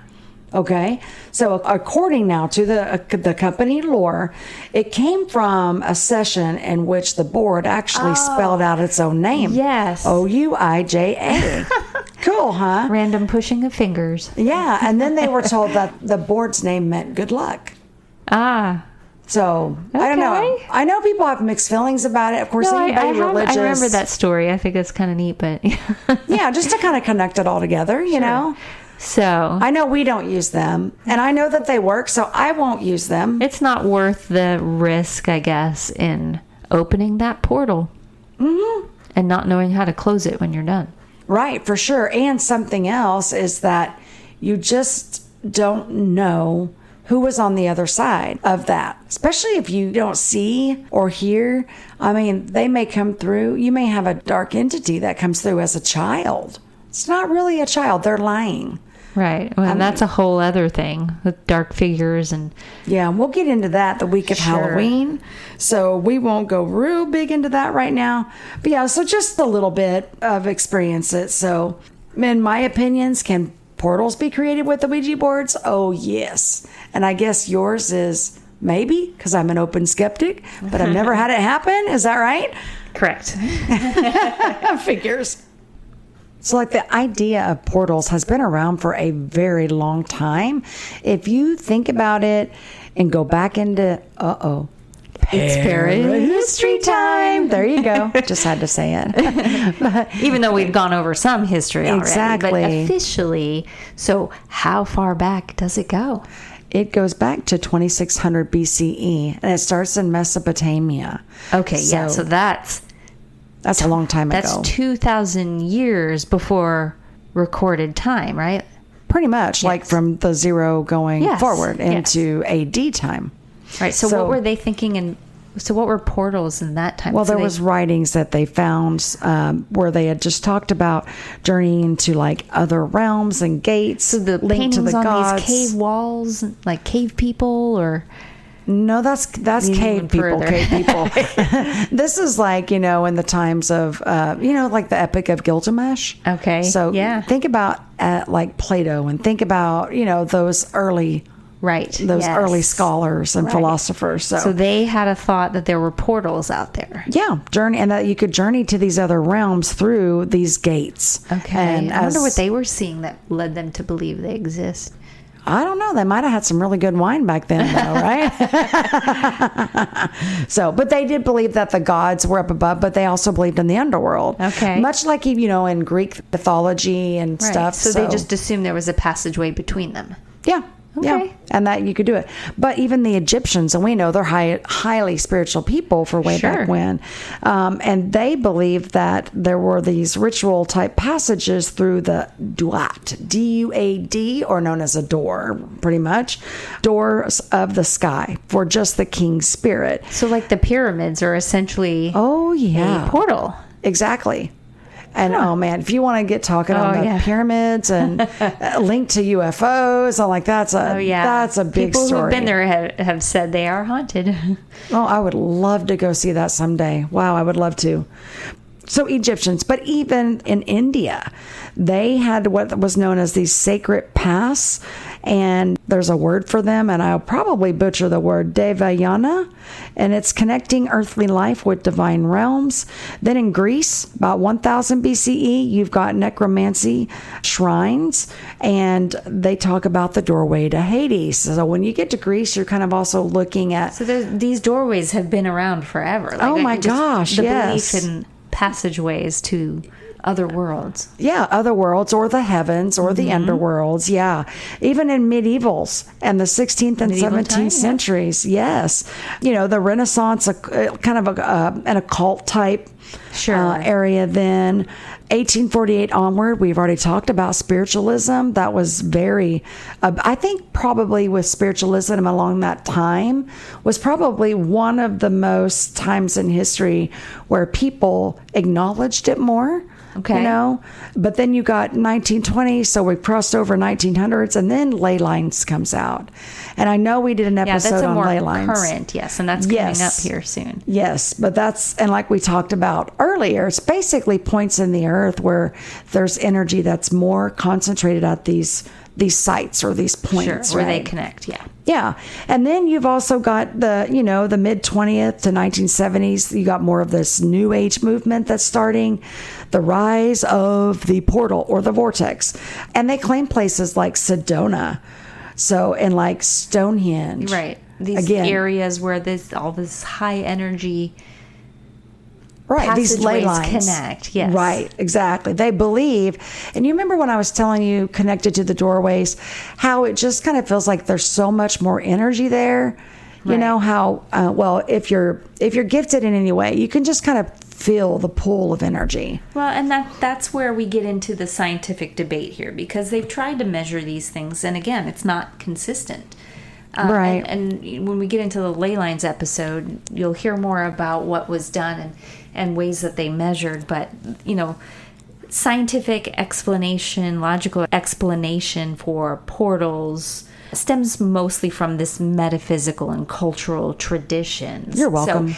Okay. So according now to the company lore, it came from a session in which the board actually spelled out its own name. Yes. Ouija. Cool, huh? Random pushing of fingers. Yeah. And then they were told that the board's name meant good luck. So, I don't know. I know people have mixed feelings about it. Of course, anybody religious. I remember that story. I think it's kind of neat, but... yeah, just to kind of connect it all together, you know? So... I know we don't use them, and I know that they work, so I won't use them. It's not worth the risk, I guess, in opening that portal. Mm-hmm. And not knowing how to close it when you're done. Right, for sure. And something else is that you just don't know who was on the other side of that, especially if you don't see or hear. I mean, they may come through. You may have a dark entity that comes through as a child. It's not really a child. They're lying. Right. Well, that's a whole other thing with dark figures and... Yeah, we'll get into that the week of Halloween. So we won't go real big into that right now. But yeah, so just a little bit of experiences. So in my opinions, can portals be created with the Ouija boards? Oh, yes. And I guess yours is maybe, because I'm an open skeptic, but I've never had it happen. Is that right? Correct. Figures. So like the idea of portals has been around for a very long time. If you think about it and go back into, it's History time. There you go. Just had to say it. But, even though we've gone over some history already. Exactly. But officially, so how far back does it go? It goes back to 2600 BCE, and it starts in Mesopotamia. Okay, so that's a long time ago. That's 2,000 years before recorded time, right? Pretty much, like from the zero going forward into AD time. Right. So what were they thinking? And so what were portals in that time? Well, there was writings that they found where they had just talked about journeying to like other realms and gates. So the paintings to the on gods. These cave walls, like cave people, or no, that's cave people. Cave people. This is like in the times of like the Epic of Gilgamesh. Okay. So think about like Plato, and think about those early. Right. Those early scholars and philosophers. So they had a thought that there were portals out there. Yeah. And that you could journey to these other realms through these gates. Okay. And I wonder what they were seeing that led them to believe they exist. I don't know. They might have had some really good wine back then, though, right? But they did believe that the gods were up above, but they also believed in the underworld. Okay. Much like, in Greek mythology and stuff. So they just assumed there was a passageway between them. Yeah. Okay. Yeah, and that you could do it. But even the Egyptians, and we know they're highly spiritual people for way back when, and they believed that there were these ritual type passages through the Duat, D-U-A-D, or known as a door, pretty much, doors of the sky for just the king's spirit. So like the pyramids are essentially a portal. Exactly. And oh man, if you want to get talking on the pyramids and linked to UFOs, I'm like that's a big People story. Who've been there have said they are haunted. Oh, I would love to go see that someday. Wow, I would love to. So Egyptians, but even in India, they had what was known as these sacred paths, and there's a word for them, and I'll probably butcher the word, Devayana, and it's connecting earthly life with divine realms. Then in Greece, about 1000 BCE, you've got necromancy shrines, and they talk about the doorway to Hades. So when you get to Greece, you're kind of also looking at... So these doorways have been around forever. Like, oh my gosh, the belief in passageways to other worlds. Yeah, other worlds or the heavens or the underworlds. Yeah. Even in medievals and the 16th and 17th centuries. Yes. You know, the Renaissance, kind of an occult type area then. 1848 onward, we've already talked about spiritualism. That was very, I think probably with spiritualism along that time was probably one of the most times in history where people acknowledged it more. Okay. You know, but then you got 1920, so we crossed over 1900s, and then ley lines comes out. And I know we did an episode on ley lines. Current, yes, and that's coming up here soon. Yes, but and like we talked about earlier, it's basically points in the earth where there's energy that's more concentrated at these sites or these points, where they connect. Yeah. And then you've also got the mid 20th to 1970s. You got more of this new age movement that's starting, the rise of the portal or the vortex. And they claim places like Sedona. So, and like Stonehenge. Right. These areas where all this high energy these ley lines connect. Yes. Right, exactly. They believe, and you remember when I was telling you connected to the doorways, how it just kind of feels like there's so much more energy there. Right. You know how if you're gifted in any way, you can just kind of feel the pull of energy. Well, and that's where we get into the scientific debate here, because they've tried to measure these things, and again, it's not consistent. Right. And when we get into the ley lines episode, you'll hear more about what was done and ways that they measured. But, scientific explanation, logical explanation for portals stems mostly from this metaphysical and cultural traditions. You're welcome. So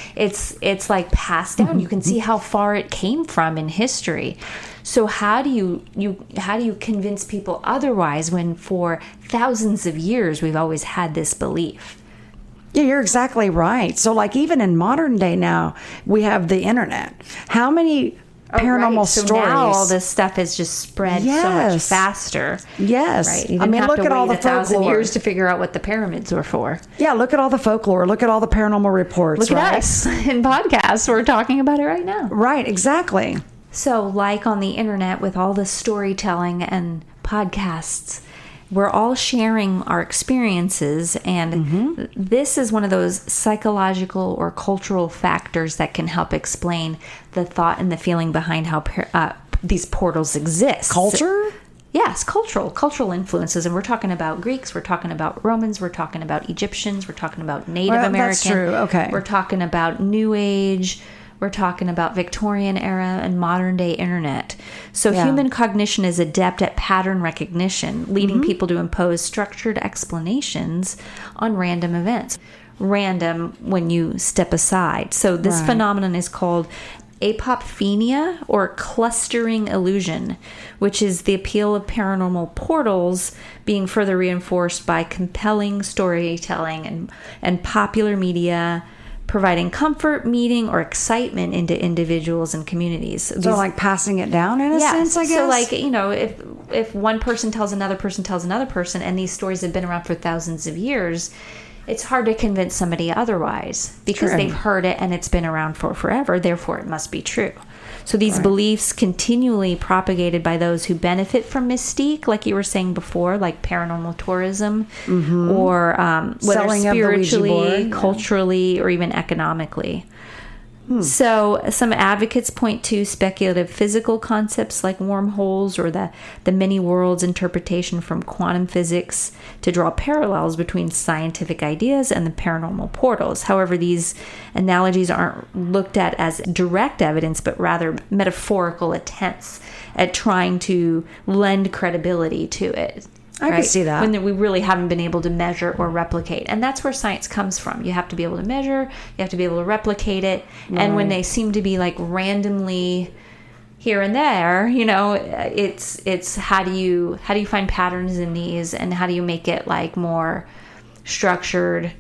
it's like passed down. You can see how far it came from in history. So how do you convince people otherwise when for thousands of years we've always had this belief? Yeah, you're exactly right. So like even in modern day now, we have the internet. How many paranormal stories? So now all this stuff has just spread so much faster. Yes. Right. You didn't have look to at all the 1,000 years to figure out what the pyramids were for. Yeah, look at all the folklore. Look at all the paranormal reports. Look at us in podcasts. We're talking about it right now. Right, exactly. So like on the internet with all the storytelling and podcasts, we're all sharing our experiences, and this is one of those psychological or cultural factors that can help explain the thought and the feeling behind how these portals exist. Culture? Yes, cultural influences, and we're talking about Greeks, we're talking about Romans, we're talking about Egyptians, we're talking about Native American. That's true. Okay. We're talking about New Age. We're talking about Victorian era and modern day internet. So human cognition is adept at pattern recognition, leading people to impose structured explanations on random events. Random when you step aside. So this phenomenon is called apophenia or clustering illusion, which is the appeal of paranormal portals being further reinforced by compelling storytelling and popular media, providing comfort, meaning, or excitement into individuals and communities. So like passing it down in a sense, I guess? So like, if one person tells another person, and these stories have been around for thousands of years, it's hard to convince somebody otherwise because they've heard it and it's been around for forever, therefore it must be true. So these beliefs continually propagated by those who benefit from mystique, like you were saying before, like paranormal tourism, or whether selling spiritually, culturally, or even economically. So some advocates point to speculative physical concepts like wormholes or the many worlds interpretation from quantum physics to draw parallels between scientific ideas and the paranormal portals. However, these analogies aren't looked at as direct evidence, but rather metaphorical attempts at trying to lend credibility to it. I can see that. When we really haven't been able to measure or replicate. And that's where science comes from. You have to be able to measure, you have to be able to replicate it. Right. And when they seem to be like randomly here and there, it's how do you find patterns in these, and how do you make it like more structured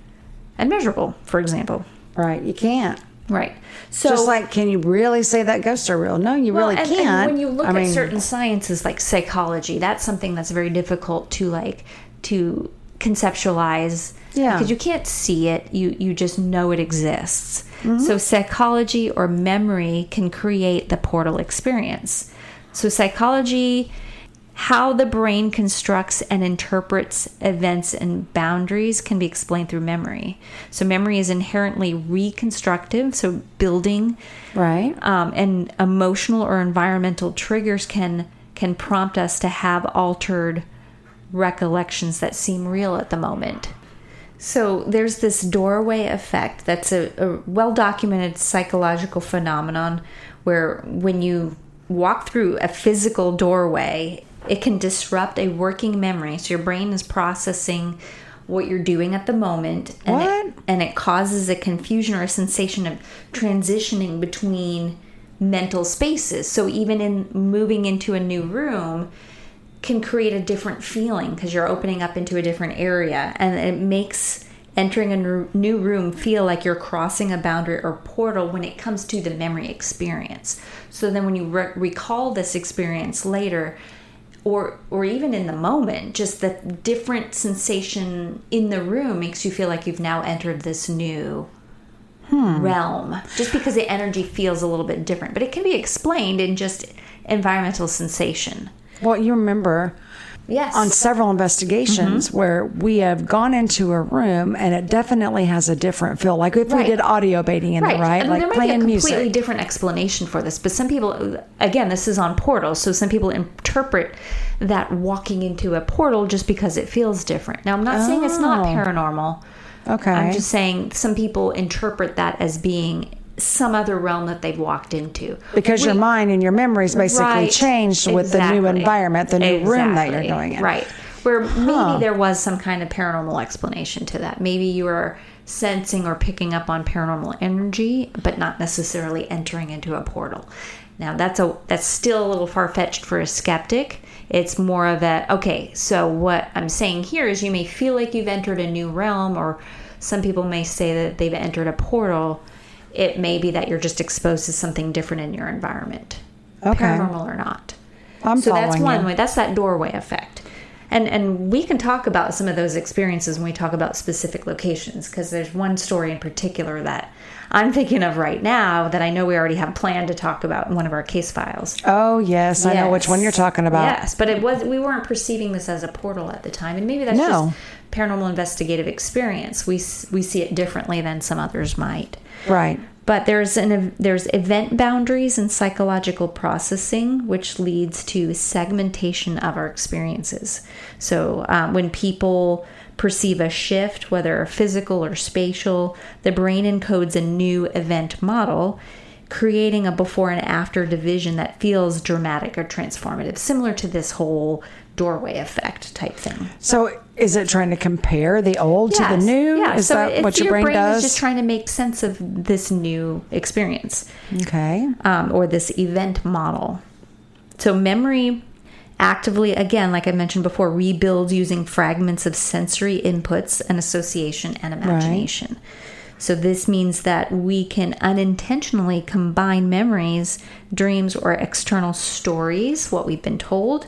and measurable, for example. Right. You can't. Right. So just like, can you really say that ghosts are real? No, you really can't. And when you look at certain sciences like psychology, that's something that's very difficult to conceptualize. Yeah. Because you can't see it. You just know it exists. So psychology or memory can create the portal experience. So psychology, how the brain constructs and interprets events and boundaries, can be explained through memory. So memory is inherently reconstructive, so building. Right. And emotional or environmental triggers can prompt us to have altered recollections that seem real at the moment. So there's this doorway effect that's a well-documented psychological phenomenon where when you walk through a physical doorway, it can disrupt a working memory. So your brain is processing what you're doing at the moment. And it causes a confusion or a sensation of transitioning between mental spaces. So even in moving into a new room can create a different feeling because you're opening up into a different area. And it makes entering a new room feel like you're crossing a boundary or portal when it comes to the memory experience. So then when you recall this experience later, or even in the moment, just the different sensation in the room makes you feel like you've now entered this new realm, just because the energy feels a little bit different. But it can be explained in just environmental sensation. Well, you remember on several investigations where we have gone into a room and it definitely has a different feel. Like if we did audio baiting in it, right? And like there might playing be a completely music. different explanation for this. But some people, again, this is on portals. So some people interpret that walking into a portal just because it feels different. Now, I'm not saying it's not paranormal. Okay. I'm just saying some people interpret that as being some other realm that they've walked into. Because your mind and your memories basically changed with the new environment, the new room that you're going in. Right. Where maybe there was some kind of paranormal explanation to that. Maybe you were sensing or picking up on paranormal energy, but not necessarily entering into a portal. Now, that's still a little far-fetched for a skeptic. It's more of okay, so what I'm saying here is you may feel like you've entered a new realm, or some people may say that they've entered a portal. It may be that you're just exposed to something different in your environment, paranormal or not. So that's one way. That's that doorway effect. And we can talk about some of those experiences when we talk about specific locations, because there's one story in particular that I'm thinking of right now that I know we already have planned to talk about in one of our case files. Oh, yes. I know which one you're talking about. Yes, but we weren't perceiving this as a portal at the time, and maybe that's just paranormal investigative experience. We see it differently than some others might. Right. But there's event boundaries and psychological processing, which leads to segmentation of our experiences. So when people perceive a shift, whether physical or spatial, the brain encodes a new event model, creating a before and after division that feels dramatic or transformative, similar to this whole doorway effect type thing. So is it trying to compare the old to the new? Yeah. Is that what your brain does? Is just trying to make sense of this new experience. Okay. Or this event model. So memory actively, again, like I mentioned before, rebuilds using fragments of sensory inputs and association and imagination. Right. So this means that we can unintentionally combine memories, dreams, or external stories, what we've been told,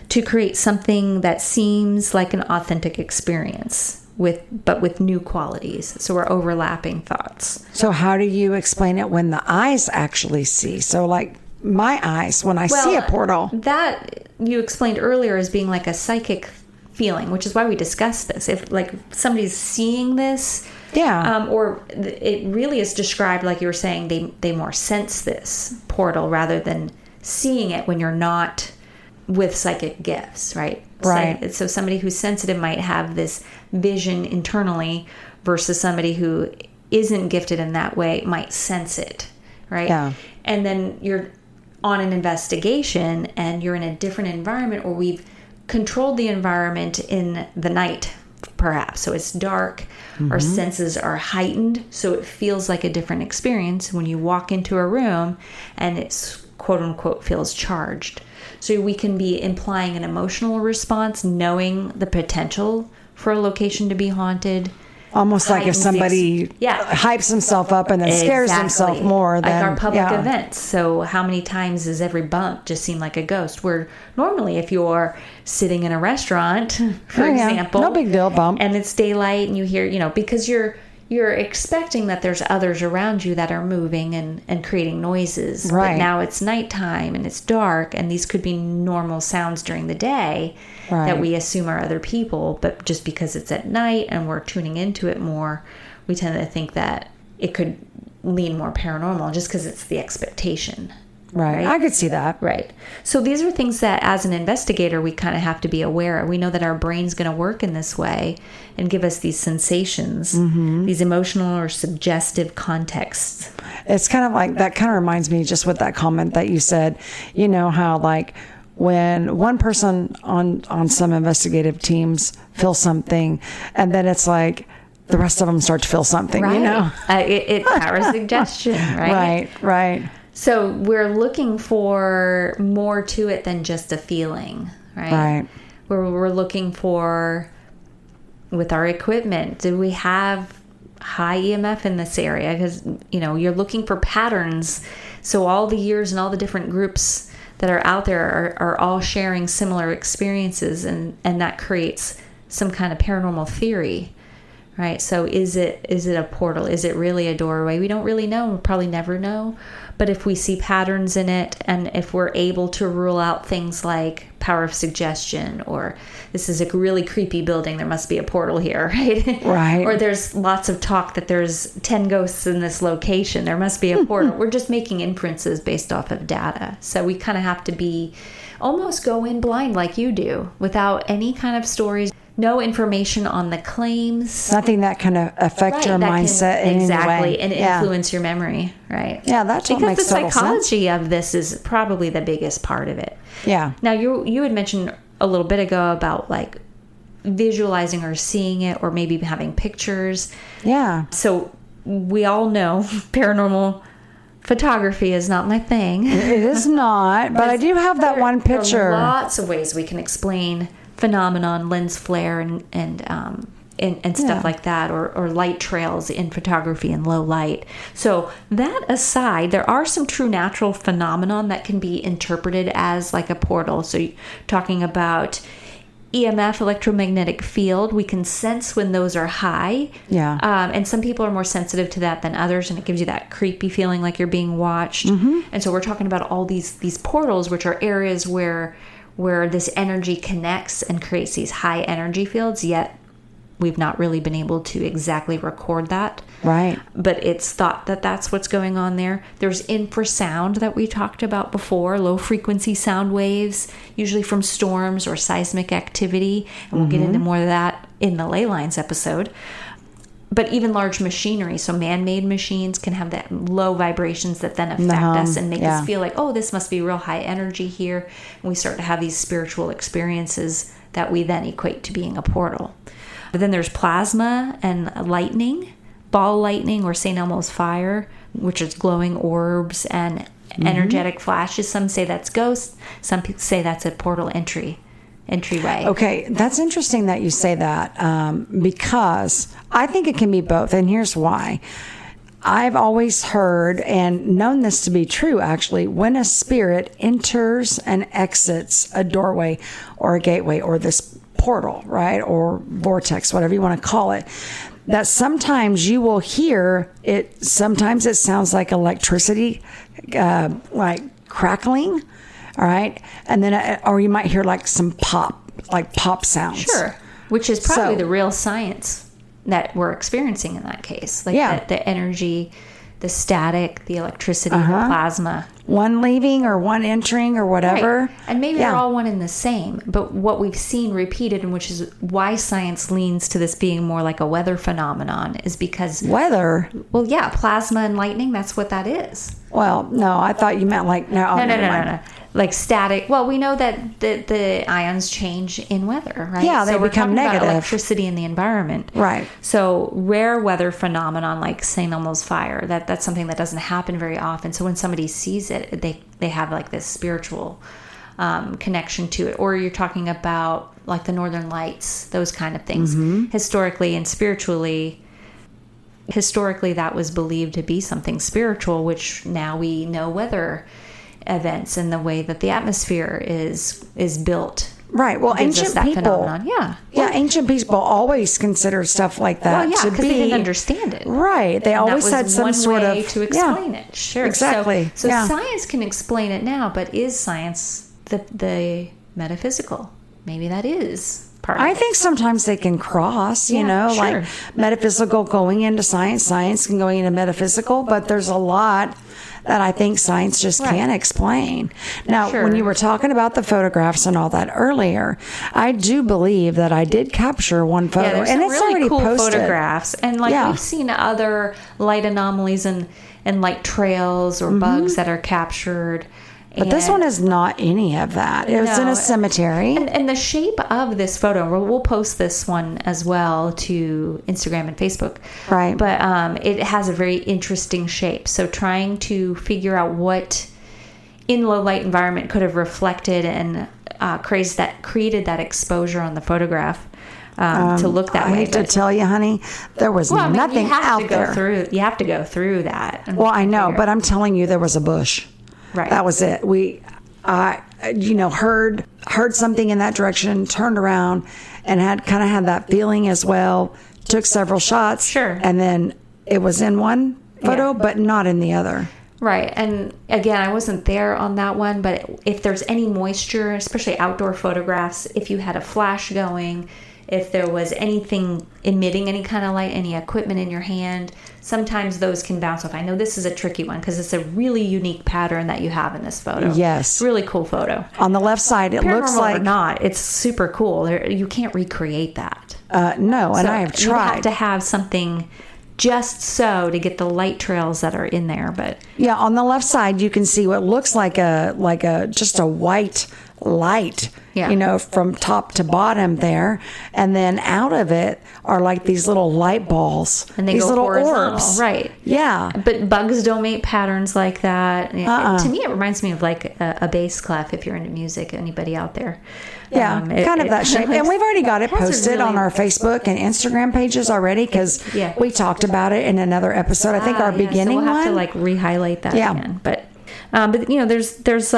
to create something that seems like an authentic experience, but with new qualities. So we're overlapping thoughts. So how do you explain it when the eyes actually see? So like my eyes, when I see a portal. That you explained earlier as being like a psychic feeling, which is why we discussed this. If like somebody's seeing this, or it really is described like you were saying, they more sense this portal rather than seeing it when you're not with psychic gifts, right? Right. So somebody who's sensitive might have this vision internally versus somebody who isn't gifted in that way might sense it, right? Yeah. And then you're on an investigation and you're in a different environment, or we've controlled the environment in the night, perhaps. So it's dark, our senses are heightened, so it feels like a different experience when you walk into a room and it's quote unquote feels charged. So we can be implying an emotional response, knowing the potential for a location to be haunted. Almost like if somebody hypes himself up and then scares himself more than... Like our public events. So how many times does every bump just seem like a ghost? Where normally if you're sitting in a restaurant, for example... No big deal, bump. And it's daylight and you hear, because you're you're expecting that there's others around you that are moving and creating noises. Right. But now it's nighttime and it's dark, and these could be normal sounds during the day that we assume are other people. But just because it's at night and we're tuning into it more, we tend to think that it could lean more paranormal just because it's the expectation. Right. I could see that. Right. So these are things that as an investigator, we kind of have to be aware of. We know that our brain's going to work in this way and give us these sensations, these emotional or suggestive contexts. It's kind of like, that kind of reminds me just with that comment that you said, you know, how like when one person on some investigative teams feels something, and then it's like the rest of them start to feel something, you know? It powers suggestion, right? Right. So we're looking for more to it than just a feeling, right? Right. We're looking for, with our equipment, do we have high EMF in this area? Because, you know, you're looking for patterns. So all the years and all the different groups that are out there are all sharing similar experiences, and that creates some kind of paranormal theory. Right. So is it a portal? Is it really a doorway? We don't really know. We'll probably never know. But if we see patterns in it, and if we're able to rule out things like power of suggestion, or this is a really creepy building, there must be a portal here, right? Right. Or there's lots of talk that there's 10 ghosts in this location, there must be a portal. We're just making inferences based off of data. So we kind of have to almost go in blind like you do, without any kind of stories. No information on the claims. Nothing that can affect your mindset in any way. And influence your memory, right? Yeah, that's what makes total sense. Because the psychology of this is probably the biggest part of it. Yeah. Now, you had mentioned a little bit ago about like visualizing or seeing it, or maybe having pictures. Yeah. So we all know paranormal photography is not my thing. It is not, but I do have that one picture. There are lots of ways we can explain phenomenon, lens flare, and stuff like that, or light trails in photography in low light. So that aside, there are some true natural phenomenon that can be interpreted as like a portal. So you're talking about EMF, electromagnetic field, we can sense when those are high. Yeah. And some people are more sensitive to that than others, and it gives you that creepy feeling like you're being watched. And so we're talking about all these portals, which are areas where this energy connects and creates these high energy fields, yet we've not really been able to exactly record that. Right. But it's thought that that's what's going on there. There's infrasound that we talked about before, low frequency sound waves, usually from storms or seismic activity. And we'll get into more of that in the ley lines episode. But even large machinery, so man-made machines, can have that low vibrations that then affect us and make us feel like, oh, this must be real high energy here. And we start to have these spiritual experiences that we then equate to being a portal. But then there's plasma and lightning, ball lightning, or St. Elmo's fire, which is glowing orbs and energetic flashes. Some say that's ghosts. Some people say that's a portal entryway. Okay, that's interesting that you say that, because I think it can be both, and here's why. I've always heard and known this to be true, actually, when a spirit enters and exits a doorway or a gateway or this portal, right, or vortex, whatever you want to call it, that sometimes you will hear it, sometimes it sounds like electricity, like crackling, all right, and then, or you might hear like some pop sounds. Sure, which is probably the real science that we're experiencing in that case. Like the energy, the static, the electricity, the plasma. One leaving or one entering or whatever. Right. And maybe they're all one and the same. But what we've seen repeated, and which is why science leans to this being more like a weather phenomenon, is because... Weather? Well, yeah, plasma and lightning, that's what that is. Well, no, I thought you meant like... No. Like static. Well, we know that the ions change in weather, right? Yeah, they become negative. About electricity in the environment. Right. So rare weather phenomenon like St. Elmo's fire, that's something that doesn't happen very often. So when somebody sees it, they have like this spiritual connection to it. Or you're talking about like the Northern Lights, those kind of things. Historically and spiritually... Historically, that was believed to be something spiritual, which now we know weather events and the way that the atmosphere is built Right. Well, gives us ancient that people, phenomenon. Yeah. yeah, ancient people always considered stuff like that Well, yeah, to because be they didn't understand it. right. They And always that had was some one sort way of to explain it. Sure. Exactly. So science can explain it now, but is science the metaphysical? Maybe that is part of I it. think sometimes they can cross, you Yeah, know, sure. like metaphysical going into science, science can go into metaphysical, but there's a lot that I think science just can't explain. Now, Sure. when you were talking about the photographs and all that earlier, I do believe that I did capture one photo, Yeah, there's and some it's really already cool posted. photographs, and like Yeah. we've seen other light anomalies and light trails or bugs that are captured. But this one is not any of that. It was in No. a cemetery. And the shape of this photo, we'll post this one as well to Instagram and Facebook. Right. But it has a very interesting shape. So trying to figure out what in low light environment could have reflected and created that exposure on the photograph to look that I way. hate to tell you, honey, there was nothing you have out to go there. through. You have to go through that. and Well, I know, figure but I'm telling you, there was a bush. Right. That was it. I heard something in that direction, turned around, and had that feeling as well. Took several shots. Sure. And then it was in one photo, but not in the other. Right. And again, I wasn't there on that one, but if there's any moisture, especially outdoor photographs, if you had a flash going, if there was anything emitting any kind of light, any equipment in your hand, sometimes those can bounce off. I know this is a tricky one because it's a really unique pattern that you have in this photo. Yes. Really cool photo. On the left side, it looks Paranormal like or not, it's super cool. You can't recreate that. no, and So I have you have tried. to have something just so to get the light trails that are in there. But Yeah, on the left side, you can see what looks like just a white light, Yeah. from top to bottom there. And then out of it are like these little light balls. and they these go little horizontal, orbs. right? Yeah. But bugs don't make patterns like that. To me, it reminds me of like a bass clef. If you're into music, anybody out there? Yeah, kind of that shape. And we've already got it has a posted on really- our Facebook and Instagram pages already because Yeah. we talked about it in another episode. I think our beginning so we'll have one. to like re-highlight that Yeah. again. But there's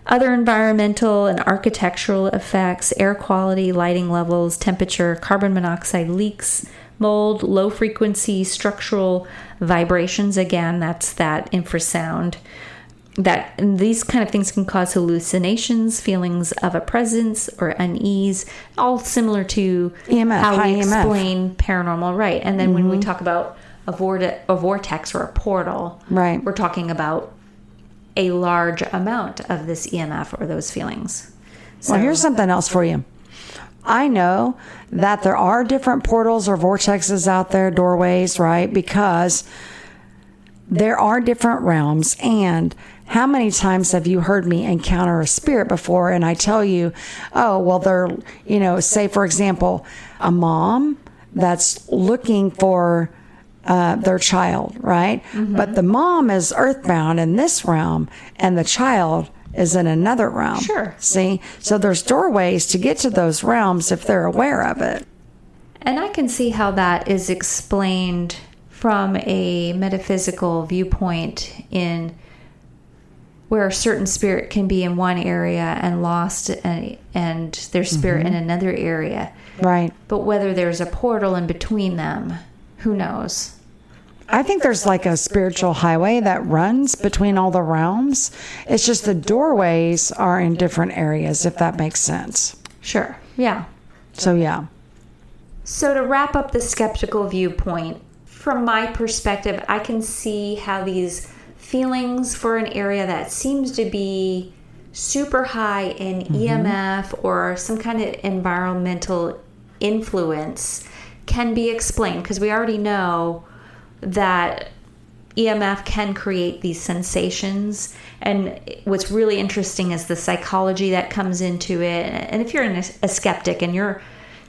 other environmental and architectural effects, air quality, lighting levels, temperature, carbon monoxide leaks, mold, low frequency structural vibrations. Again, that's that infrasound. And these kind of things can cause hallucinations, feelings of a presence or unease, all similar to EMF, how high we EMF. explain paranormal, right? And then when we talk about a vortex or a portal, Right. we're talking about a large amount of this EMF or those feelings. So, Well, here's something else for you. I know that there are different portals or vortexes out there, doorways, right? Because there are different realms. And how many times have you heard me encounter a spirit before and I tell you, oh, well, they're, say, for example, a mom that's looking for their child, right? Mm-hmm. But the mom is earthbound in this realm and the child is in another realm. Sure. See? So there's doorways to get to those realms if they're aware of it. and I can see how that is explained from a metaphysical viewpoint in where a certain spirit can be in one area and lost and their spirit in another area. Right. But whether there's a portal in between them, who knows? I think there's like a spiritual highway that runs between all the realms. It's just the doorways are in different areas, if that makes sense. Sure. Yeah. So, yeah. So to wrap up the skeptical viewpoint, from my perspective, I can see how these feelings for an area that seems to be super high in EMF or some kind of environmental influence can be explained, because we already know that EMF can create these sensations. And what's really interesting is the psychology that comes into it. And if you're a skeptic and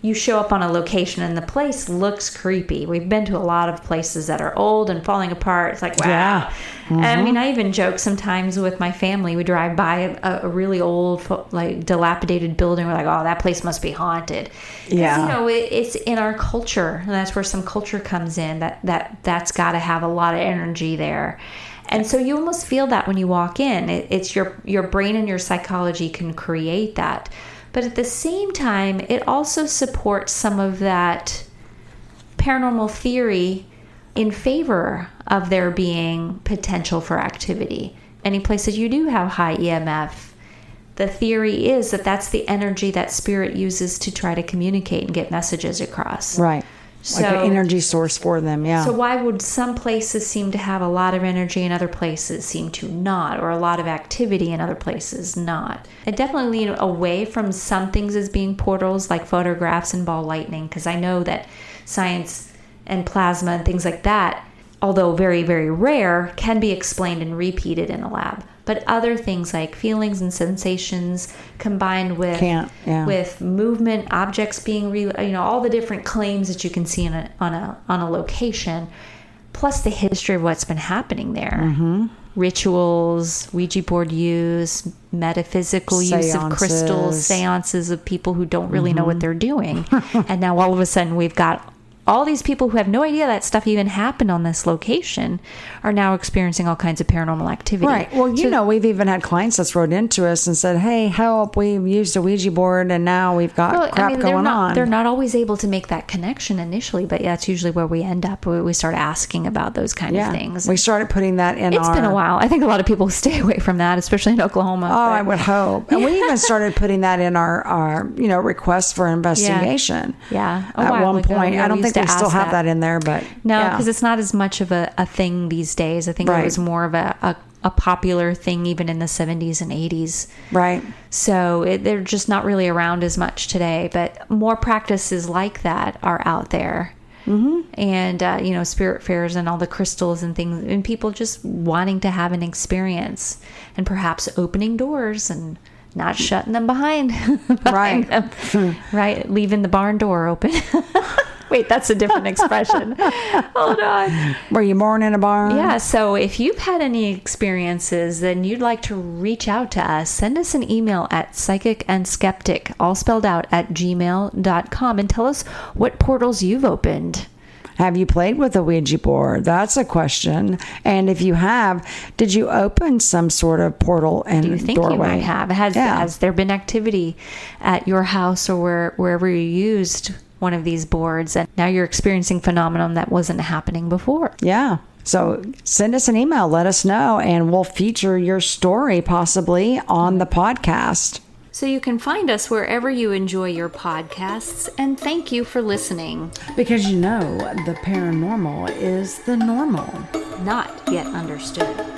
you show up on a location and the place looks creepy. We've been to a lot of places that are old and falling apart. It's like, wow. Yeah. I mean, I even joke sometimes with my family. We drive by a really old, like dilapidated building. We're like, oh, that place must be haunted. Yeah. You know, it's in our culture, and that's where some culture comes in. That's got to have a lot of energy there. And so you almost feel that when you walk in. It's your brain and your psychology can create that. But at the same time, it also supports some of that paranormal theory in favor of there being potential for activity. Any places you do have high EMF, the theory is that that's the energy that spirit uses to try to communicate and get messages across. Right. Like an energy source for them, yeah. So why would some places seem to have a lot of energy and other places seem to not, or a lot of activity and other places not? I definitely lean away from some things as being portals, like photographs and ball lightning, because I know that science and plasma and things like that, although very, very rare, can be explained and repeated in a lab. But other things like feelings and sensations combined with with movement, objects being all the different claims that you can see on a location, plus the history of what's been happening there. Mm-hmm. Rituals, Ouija board use, metaphysical use of crystals, seances of people who don't really know what they're doing. And now all of a sudden we've got all these people who have no idea that stuff even happened on this location are now experiencing all kinds of paranormal activity. Right. Well, we've even had clients that's wrote into us and said, hey, help, we've used a Ouija board and now we've got going on. They're not always able to make that connection initially, but that's usually where we end up. We start asking about those kind of things. We started putting that in It's been a while. I think a lot of people stay away from that, especially in Oklahoma. Oh, I would hope. And we even started putting that in our requests for investigation. Yeah. At one point. I don't think we still have that in there, but no, because it's not as much of a thing these days. I think it was more of a popular thing even in the 70s and 80s. Right. So they're just not really around as much today, but more practices like that are out there. Mm-hmm. And, spirit fairs and all the crystals and things, and people just wanting to have an experience and perhaps opening doors and not shutting them behind them. Right. Leaving the barn door open. Wait, that's a different expression. Hold on. Were you born in a barn? Yeah. So if you've had any experiences, then you'd like to reach out to us, send us an email at psychicandskeptic, all spelled out, at gmail.com, and tell us what portals you've opened. Have you played with a Ouija board? That's a question. And if you have, did you open some sort of portal and doorway? Do you think you might have? Has there been activity at your house or wherever you used one of these boards, and now you're experiencing phenomenon that wasn't happening before? Yeah. So send us an email, let us know, and we'll feature your story possibly on the podcast. So you can find us wherever you enjoy your podcasts, and thank you for listening. Because the paranormal is the normal. Not yet understood.